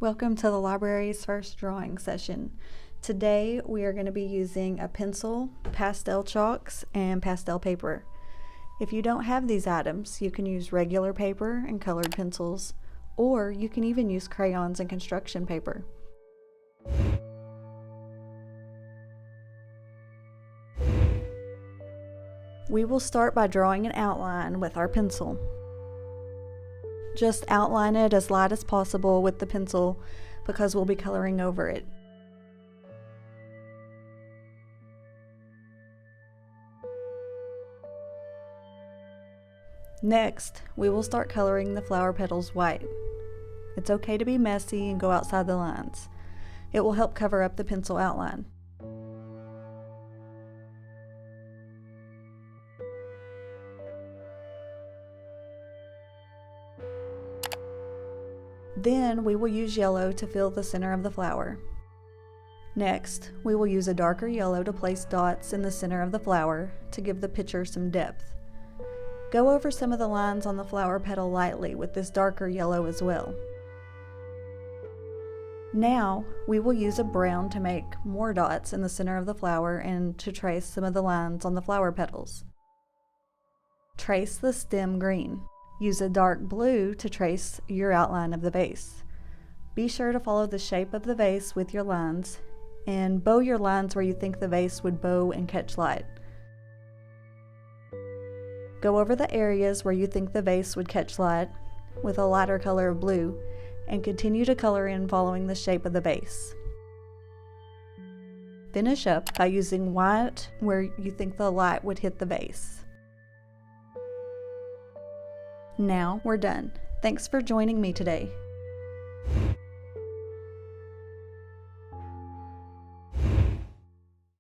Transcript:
Welcome to the library's first drawing session. Today we are going to be using a pencil, pastel chalks, and pastel paper. If you don't have these items, you can use regular paper and colored pencils, or you can even use crayons and construction paper. We will start by drawing an outline with our pencil. Just outline it as light as possible with the pencil because we'll be coloring over it. Next, we will start coloring the flower petals white. It's okay to be messy and go outside the lines. It will help cover up the pencil outline. Then we will use yellow to fill the center of the flower. Next, we will use a darker yellow to place dots in the center of the flower to give the picture some depth. Go over some of the lines on the flower petal lightly with this darker yellow as well. Now, we will use a brown to make more dots in the center of the flower and to trace some of the lines on the flower petals. Trace the stem green. Use a dark blue to trace your outline of the vase. Be sure to follow the shape of the vase with your lines, and bow your lines where you think the vase would bow and catch light. Go over the areas where you think the vase would catch light with a lighter color of blue, and continue to color in following the shape of the vase. Finish up by using white where you think the light would hit the vase. Now we're done. Thanks for joining me today.